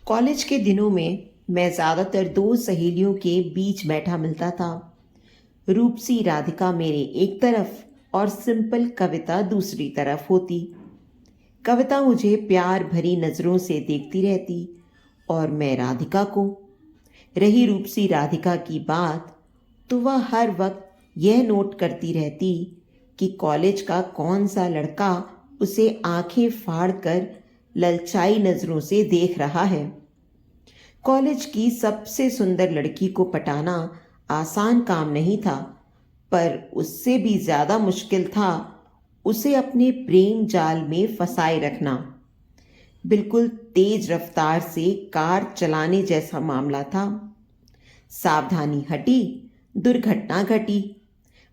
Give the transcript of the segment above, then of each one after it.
College के दिनों में मैं ज़्यादातर दो सहेलियों के बीच बैठा मिलता था। रूपसी राधिका मेरे एक तरफ और सिंपल कविता दूसरी तरफ होती। कविता मुझे प्यार भरी नज़रों से देखती रहती और मैं राधिका को। रही रूपसी राधिका की बात, तो वह हर वक्त यह नोट करती रहती कि कॉलेज का कौन सा लड़का उसे आंखें फाड़ कर ललचाई नज़रों से देख रहा है। कॉलेज की सबसे सुंदर लड़की को पटाना आसान काम नहीं था, पर उससे भी ज्यादा मुश्किल था उसे अपने प्रेम जाल में फंसाए रखना। बिल्कुल तेज रफ्तार से कार चलाने जैसा मामला था। सावधानी हटी, दुर्घटना घटी।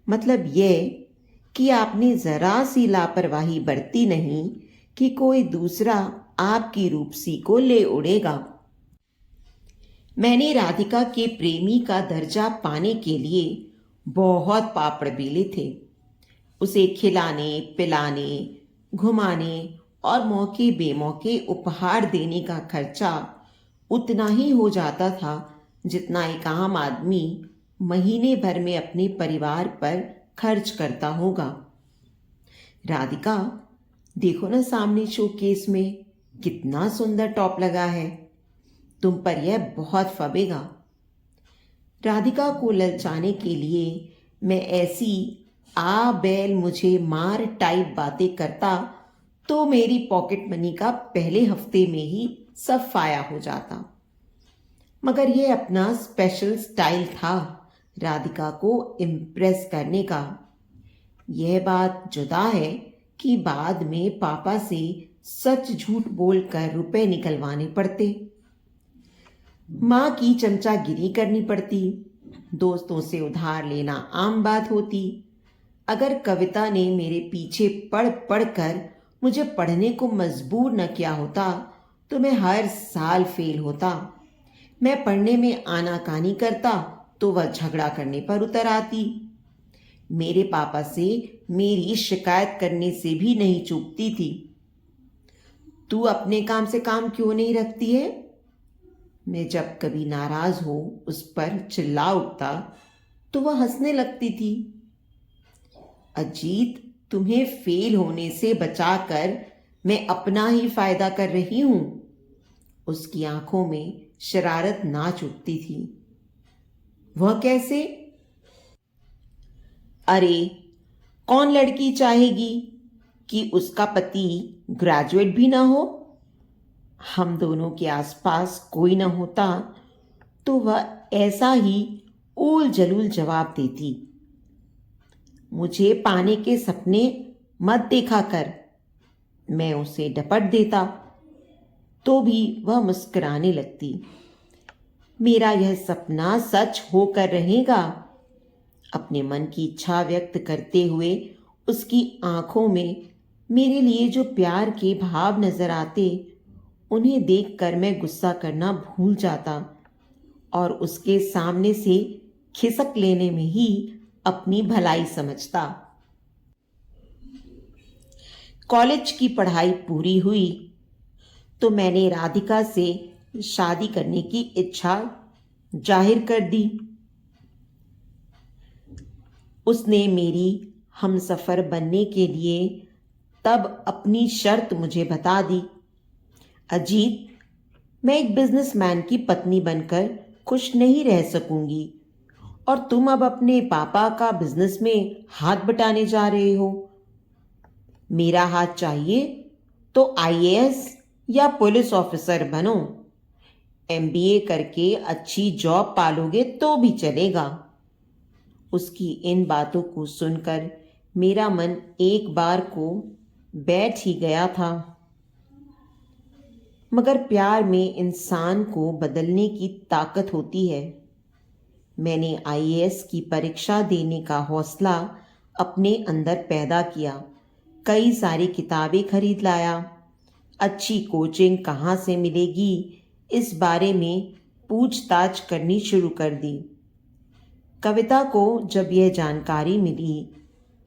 मतलब यह कि आपने जरा सी लापरवाही बरती नहीं कि कोई दूसरा आपकी रूपसी को ले उड़ेगा। मैंने राधिका के प्रेमी का दर्जा पाने के लिए बहुत पापड़ बेले थे। उसे खिलाने पिलाने, घुमाने और मौके बेमौके उपहार देने का खर्चा उतना ही हो जाता था जितना एक आम आदमी महीने भर में अपने परिवार पर खर्च करता होगा। राधिका, देखो ना सामने शोकेस में कितना सुंदर टॉप लगा है, तुम पर यह बहुत फबेगा। राधिका को ललचाने के लिए मैं ऐसी आ बैल मुझे मार टाइप बातें करता तो मेरी पॉकेट मनी का पहले हफ्ते में ही सब फाया हो जाता। मगर यह अपना स्पेशल स्टाइल था राधिका को इम्प्रेस करने का। यह बात जुदा है कि बाद में पापा से सच झूठ बोलकर रुपए निकलवाने पड़ते, माँ की चमचागिरी करनी पड़ती, दोस्तों से उधार लेना आम बात होती। अगर कविता ने मेरे पीछे पढ़ पढ़ कर मुझे पढ़ने को मजबूर न किया होता तो मैं हर साल फेल होता। मैं पढ़ने में आनाकानी करता तो वह झगड़ा करने पर उतर आती। मेरे पापा से मेरी शिकायत करने से भी नहीं चूकती थी। तू अपने काम से काम क्यों नहीं रखती है? मैं जब कभी नाराज हो उस पर चिल्ला उठता तो वह हंसने लगती थी। अजीत, तुम्हें फेल होने से बचाकर मैं अपना ही फायदा कर रही हूं। उसकी आंखों में शरारत नाच उठती थी। वह कैसे? अरे, कौन लड़की चाहेगी कि उसका पति ग्रेजुएट भी ना हो? हम दोनों के आसपास कोई न होता तो वह ऐसा ही ऊल जलूल जवाब देती। मुझे पाने के सपने मत देखा कर। मैं उसे डपट देता तो भी वह मुस्कुराने लगती। मेरा यह सपना सच होकर रहेगा। अपने मन की इच्छा व्यक्त करते हुए उसकी आंखों में मेरे लिए जो प्यार के भाव नजर आते, उन्हें देखकर मैं गुस्सा करना भूल जाता और उसके सामने से खिसक लेने में ही अपनी भलाई समझता। कॉलेज की पढ़ाई पूरी हुई तो मैंने राधिका से शादी करने की इच्छा जाहिर कर दी। उसने मेरी हमसफर बनने के लिए तब अपनी शर्त मुझे बता दी। अजीत, मैं एक बिजनेसमैन की पत्नी बनकर खुश नहीं रह सकूंगी और तुम अब अपने पापा का बिजनेस में हाथ बटाने जा रहे हो। मेरा हाथ चाहिए तो आईएएस या पुलिस ऑफिसर बनो। एमबीए करके अच्छी जॉब पालोगे तो भी चलेगा। उसकी इन बातों को सुनकर मेरा मन एक बार को बैठ ही गया था। मगर प्यार में इंसान को बदलने की ताकत होती है। मैंने आईएएस की परीक्षा देने का हौसला अपने अंदर पैदा किया। कई सारी किताबें खरीद लाया। अच्छी कोचिंग कहाँ से मिलेगी, इस बारे में पूछताछ करनी शुरू कर दी। कविता को जब यह जानकारी मिली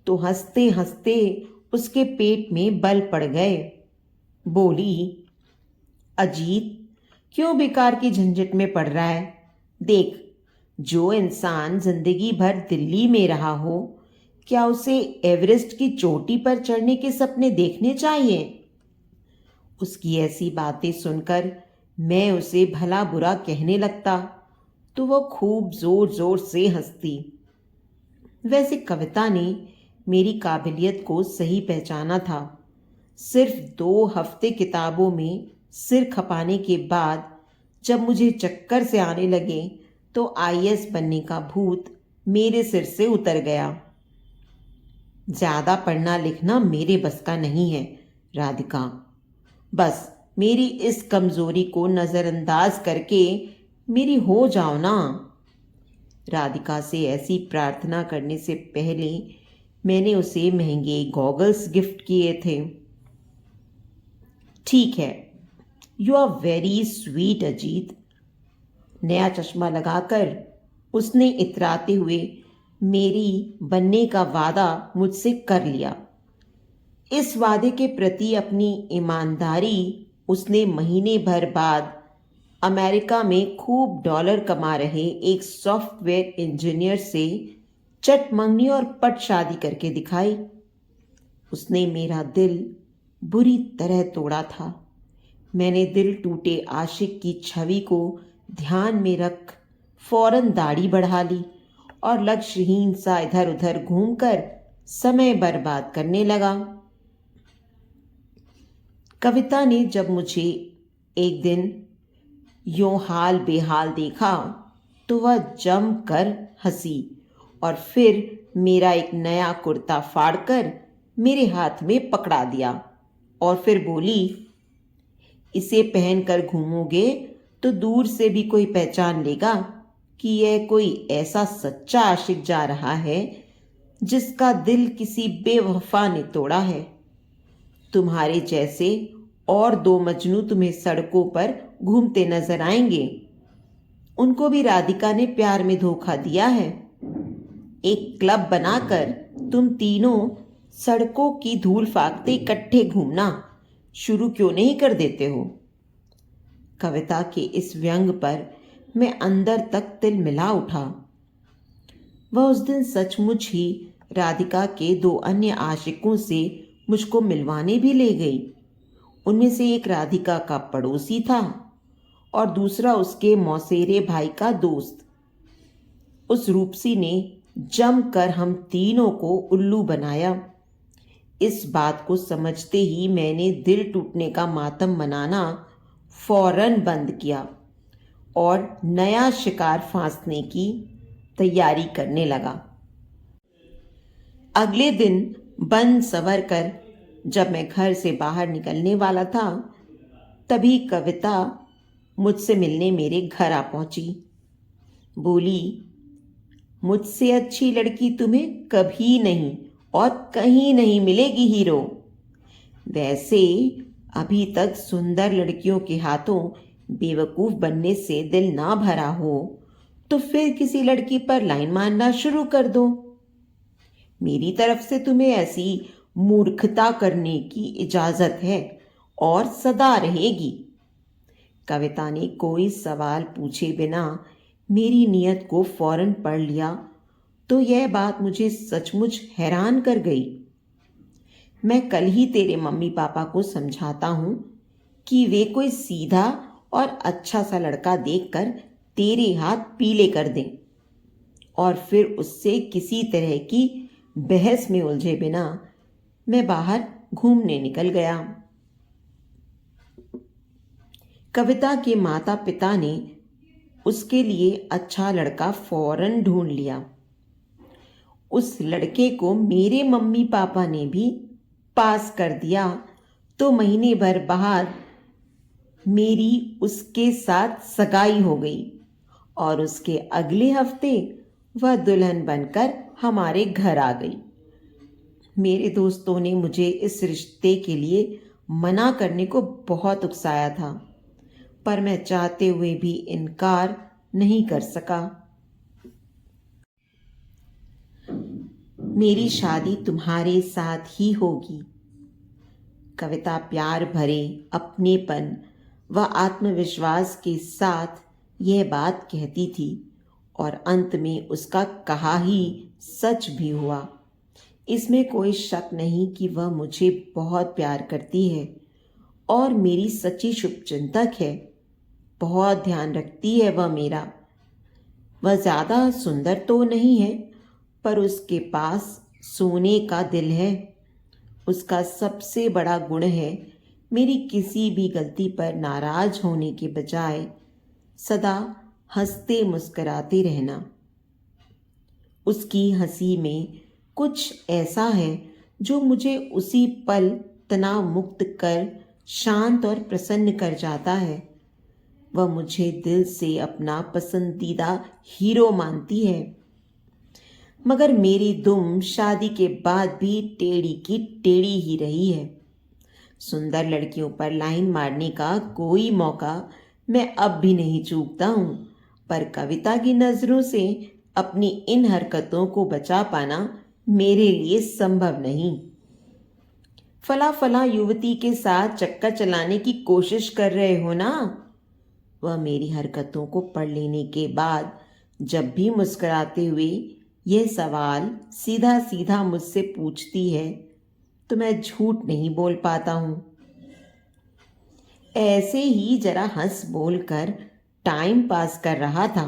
तो हंसते हंसते उसके पेट में बल पड़ गए। बोली, अजीत, क्यों बेकार की झंझट में पड़ रहा है? देख, जो इंसान जिंदगी भर दिल्ली में रहा हो, क्या उसे एवरेस्ट की चोटी पर चढ़ने के सपने देखने चाहिए? उसकी ऐसी बातें सुनकर मैं उसे भला बुरा कहने लगता तो वह खूब जोर जोर से हंसती। वैसे कविता ने मेरी काबिलियत को सही पहचाना था। सिर्फ 2 हफ्ते किताबों में सिर खपाने के बाद जब मुझे चक्कर से आने लगे तो आईएएस बनने का भूत मेरे सिर से उतर गया। ज्यादा पढ़ना लिखना मेरे बस का नहीं है राधिका। बस मेरी इस कमजोरी को नजरअंदाज करके मेरी हो जाओ ना। राधिका से ऐसी प्रार्थना करने से पहले मैंने उसे महंगे गॉगल्स गिफ्ट किए थे। ठीक है, you are very sweet Ajit. नया चश्मा लगाकर उसने इतराते हुए मेरी बनने का वादा मुझसे कर लिया। इस वादे के प्रति अपनी ईमानदारी उसने महीने भर बाद अमेरिका में खूब डॉलर कमा रहे एक सॉफ्टवेयर इंजीनियर से चट मंगनी और पट शादी करके दिखाई। उसने मेरा दिल बुरी तरह तोड़ा था। मैंने दिल टूटे आशिक की छवि को ध्यान में रख फौरन दाढ़ी बढ़ा ली और लक्ष्यहीन सा इधर उधर घूमकर समय बर्बाद करने लगा। कविता ने जब मुझे एक दिन यूं हाल बेहाल देखा तो वह जम कर हंसी और फिर मेरा एक नया कुर्ता फाड़कर मेरे हाथ में पकड़ा दिया और फिर बोली, इसे पहनकर घूमोगे तो दूर से भी कोई पहचान लेगा कि यह कोई ऐसा सच्चा आशिक जा रहा है जिसका दिल किसी बेवफा ने तोड़ा है। तुम्हारे जैसे और 2 मजनू तुम्हें सड़कों पर घूमते नजर आएंगे। उनको भी राधिका ने प्यार में धोखा दिया है। एक क्लब बनाकर तुम तीनों सड़कों की धूल फाकते इकट्ठे घूमना शुरू क्यों नहीं कर देते हो? कविता के इस व्यंग पर मैं अंदर तक तिल मिला उठा। वह उस दिन सचमुच ही राधिका के 2 अन्य आशिकों से मुझको मिलवाने भी ले गई। उनमें से एक राधिका का पड़ोसी था और दूसरा उसके मौसेरे भाई का दोस्त। उस रूपसी ने जमकर हम तीनों को उल्लू बनाया। इस बात को समझते ही मैंने दिल टूटने का मातम मनाना फौरन बंद किया और नया शिकार फांसने की तैयारी करने लगा। अगले दिन बन सवर कर जब मैं घर से बाहर निकलने वाला था तभी कविता मुझसे मिलने मेरे घर आ पहुंची। बोली, मुझसे अच्छी लड़की तुम्हें कभी नहीं और कहीं नहीं मिलेगी हीरो। वैसे अभी तक सुंदर लड़कियों के हाथों बेवकूफ बनने से दिल ना भरा हो तो फिर किसी लड़की पर लाइन मारना शुरू कर दो। मेरी तरफ से तुम्हें ऐसी मूर्खता करने की इजाजत है और सदा रहेगी। कविता ने कोई सवाल पूछे बिना मेरी नीयत को फौरन पढ़ लिया तो यह बात मुझे सचमुच हैरान कर गई। मैं कल ही तेरे मम्मी पापा को समझाता हूं कि वे कोई सीधा और अच्छा सा लड़का देखकर तेरे हाथ पीले कर दें और फिर उससे किसी तरह की बहस में उलझे बिना मैं बाहर घूमने निकल गया। कविता के माता पिता ने उसके लिए अच्छा लड़का फौरन ढूंढ लिया। उस लड़के को मेरे मम्मी पापा ने भी पास कर दिया तो महीने भर बाद मेरी उसके साथ सगाई हो गई और उसके अगले हफ्ते वह दुल्हन बनकर हमारे घर आ गई। मेरे दोस्तों ने मुझे इस रिश्ते के लिए मना करने को बहुत उकसाया था पर मैं चाहते हुए भी इनकार नहीं कर सका। मेरी शादी तुम्हारे साथ ही होगी। कविता प्यार भरे अपनेपन वह आत्मविश्वास के साथ यह बात कहती थी और अंत में उसका कहा ही सच भी हुआ। इसमें कोई शक नहीं कि वह मुझे बहुत प्यार करती है और मेरी सच्ची शुभचिंतक है। बहुत ध्यान रखती है वह मेरा। वह ज़्यादा सुंदर तो नहीं है, पर उसके पास सोने का दिल है। उसका सबसे बड़ा गुण है मेरी किसी भी गलती पर नाराज होने के बजाय सदा हंसते मुस्कराते रहना। उसकी हंसी में कुछ ऐसा है जो मुझे उसी पल तनाव मुक्त कर शांत और प्रसन्न कर जाता है। वह मुझे दिल से अपना पसंदीदा हीरो मानती है। मगर मेरी दुम शादी के बाद भी टेढ़ी की टेढ़ी ही रही है। सुंदर लड़कियों पर लाइन मारने का कोई मौका मैं अब भी नहीं चूकता हूँ, पर कविता की नज़रों से अपनी इन हरकतों को बचा पाना मेरे लिए संभव नहीं। फला फला युवती के साथ चक्कर चलाने की कोशिश कर रहे हो ना? वह मेरी हरकतों को पढ़ लेने के बाद जब भी मुस्कुराते हुए यह सवाल सीधा सीधा मुझसे पूछती है तो मैं झूठ नहीं बोल पाता हूँ। ऐसे ही जरा हंस बोल कर टाइम पास कर रहा था।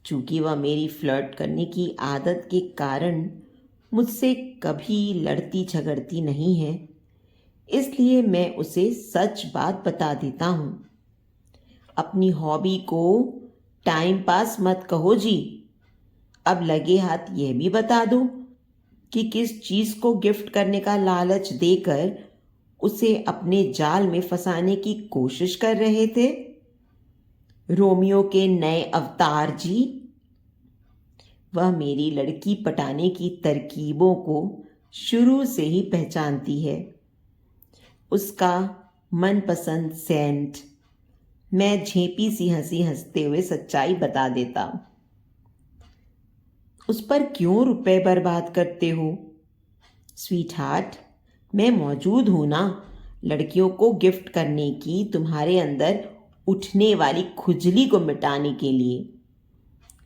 चूंकि वह मेरी फ्लर्ट करने की आदत के कारण मुझसे कभी लड़ती झगड़ती नहीं है, इसलिए मैं उसे सच बात बता देता हूँ। अपनी हॉबी को टाइम पास मत कहो जी। अब लगे हाथ यह भी बता दो कि किस चीज़ को गिफ्ट करने का लालच देकर उसे अपने जाल में फंसाने की कोशिश कर रहे थे। रोमियो के नए अवतार जी। वह मेरी लड़की पटाने की तरकीबों को शुरू से ही पहचानती है। उसका मनपसंद सेंट। मैं झेपी सी हंसी हंसते हुए सच्चाई बता देता। उस पर क्यों रुपए बर्बाद करते हो? स्वीट हार्ट, मैं मौजूद हूं ना लड़कियों को गिफ्ट करने की तुम्हारे अंदर उठने वाली खुजली को मिटाने के लिए।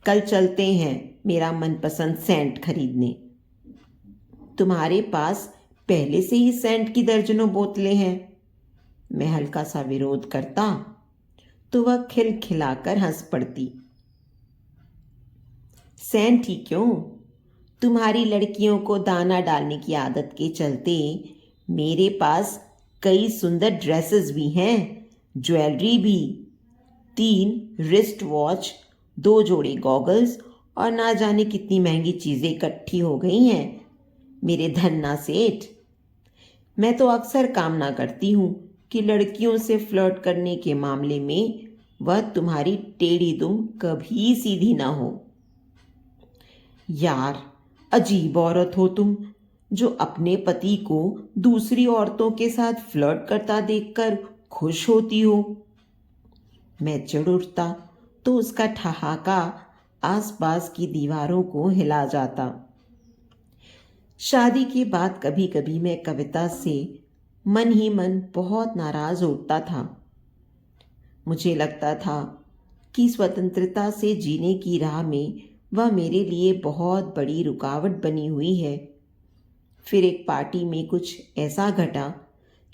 कल चलते हैं मेरा मनपसंद सेंट खरीदने। तुम्हारे पास पहले से ही सेंट की दर्जनों बोतलें हैं। मैं हल्का सा विरोध करता तो वह खिलखिलाकर हंस पड़ती। सेंट ही क्यों, तुम्हारी लड़कियों को दाना डालने की आदत के चलते मेरे पास कई सुंदर ड्रेसेस भी हैं, ज्वेलरी भी, 3 रिस्ट वॉच, 2 जोड़े गॉगल्स और ना जाने कितनी महंगी चीज़ें इकट्ठी हो गई हैं मेरे धन्ना सेठ। मैं तो अक्सर कामना करती हूँ कि लड़कियों से फ्लर्ट करने के मामले में वह तुम्हारी टेढ़ी दुम कभी सीधी ना हो। यार, अजीब औरत हो तुम, जो अपने पति को दूसरी औरतों के साथ फ्लर्ट करता देखकर खुश होती हो। मैं चिढ़ उठता तो उसका ठहाका आसपास की दीवारों को हिला जाता। शादी के बाद कभी कभी मैं कविता से मन ही मन बहुत नाराज उठता था। मुझे लगता था कि स्वतंत्रता से जीने की राह में वह मेरे लिए बहुत बड़ी रुकावट बनी हुई है। फिर एक पार्टी में कुछ ऐसा घटा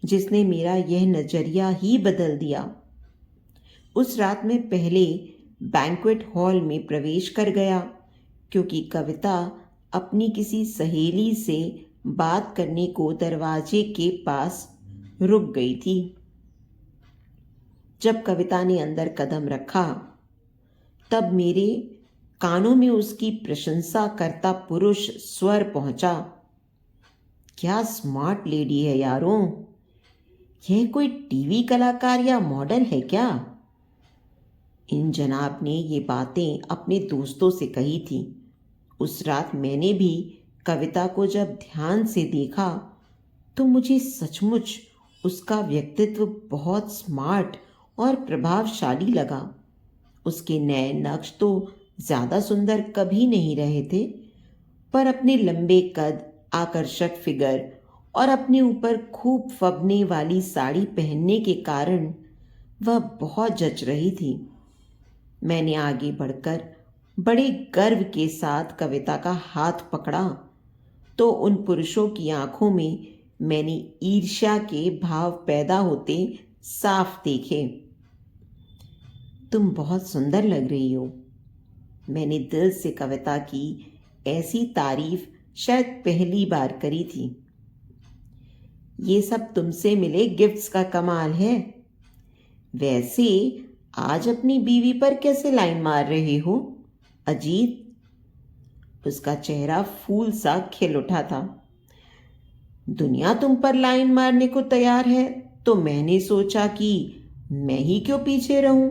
जिसने मेरा यह नज़रिया ही बदल दिया। उस रात में पहले बैंक्वेट हॉल में प्रवेश कर गया क्योंकि कविता अपनी किसी सहेली से बात करने को दरवाजे के पास रुक गई थी। जब कविता ने अंदर कदम रखा तब मेरे कानों में उसकी प्रशंसा करता पुरुष स्वर पहुंचा। क्या स्मार्ट लेडी है यारों, यह कोई टीवी कलाकार या मॉडल है क्या? इन जनाब ने ये बातें अपने दोस्तों से कही थी। उस रात मैंने भी कविता को जब ध्यान से देखा तो मुझे सचमुच उसका व्यक्तित्व बहुत स्मार्ट और प्रभावशाली लगा। उसके नए नक्श तो ज़्यादा सुंदर कभी नहीं रहे थे, पर अपने लंबे कद, आकर्षक फिगर और अपने ऊपर खूब फबने वाली साड़ी पहनने के कारण वह बहुत जच रही थी। मैंने आगे बढ़कर बड़े गर्व के साथ कविता का हाथ पकड़ा तो उन पुरुषों की आंखों में मैंने ईर्ष्या के भाव पैदा होते साफ देखे। तुम बहुत सुंदर लग रही हो। मैंने दिल से कविता की ऐसी तारीफ शायद पहली बार करी थी। ये सब तुमसे मिले गिफ्ट्स का कमाल है। वैसे आज अपनी बीवी पर कैसे लाइन मार रहे हो? अजीत। उसका चेहरा फूल सा खिल उठा था। दुनिया तुम पर लाइन मारने को तैयार है तो मैंने सोचा कि मैं ही क्यों पीछे रहूं।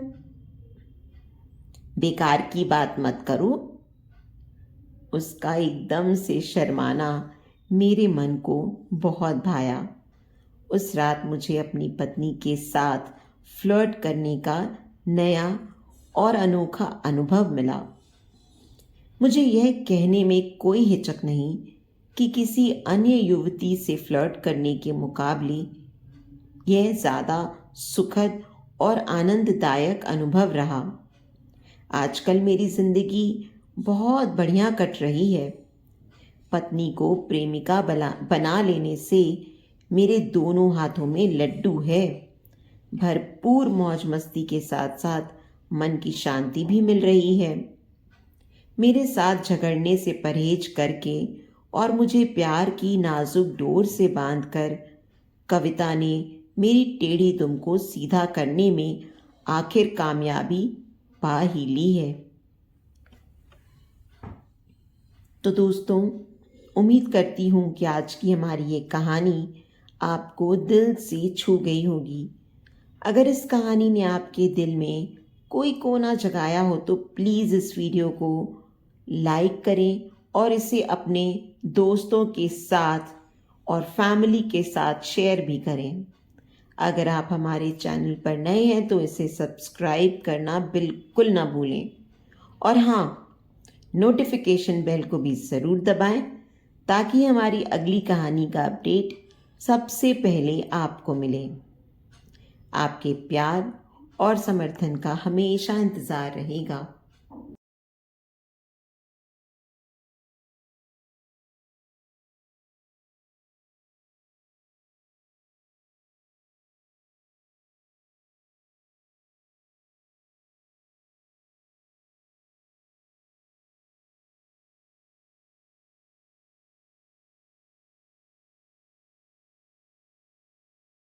बेकार की बात मत करो। उसका एकदम से शर्माना मेरे मन को बहुत भाया। उस रात मुझे अपनी पत्नी के साथ फ्लर्ट करने का नया और अनोखा अनुभव मिला। मुझे यह कहने में कोई हिचक नहीं कि किसी अन्य युवती से फ्लर्ट करने के मुकाबले यह ज़्यादा सुखद और आनंददायक अनुभव रहा। आजकल मेरी ज़िंदगी बहुत बढ़िया कट रही है। पत्नी को प्रेमिका बना लेने से मेरे दोनों हाथों में लड्डू है। भरपूर मौज मस्ती के साथ साथ मन की शांति भी मिल रही है। मेरे साथ झगड़ने से परहेज करके और मुझे प्यार की नाजुक डोर से बांधकर कविता ने मेरी टेढ़ी दुम को सीधा करने में आखिर कामयाबी पा ही ली है। तो दोस्तों, उम्मीद करती हूँ कि आज की हमारी ये कहानी आपको दिल से छू गई होगी। अगर इस कहानी ने आपके दिल में कोई कोना जगाया हो तो प्लीज़ इस वीडियो को लाइक करें और इसे अपने दोस्तों के साथ और फैमिली के साथ शेयर भी करें। अगर आप हमारे चैनल पर नए हैं तो इसे सब्सक्राइब करना बिल्कुल ना भूलें। और हाँ, नोटिफिकेशन बेल को भी ज़रूर दबाएं ताकि हमारी अगली कहानी का अपडेट सबसे पहले आपको मिले। आपके प्यार और समर्थन का हमेशा इंतज़ार रहेगा।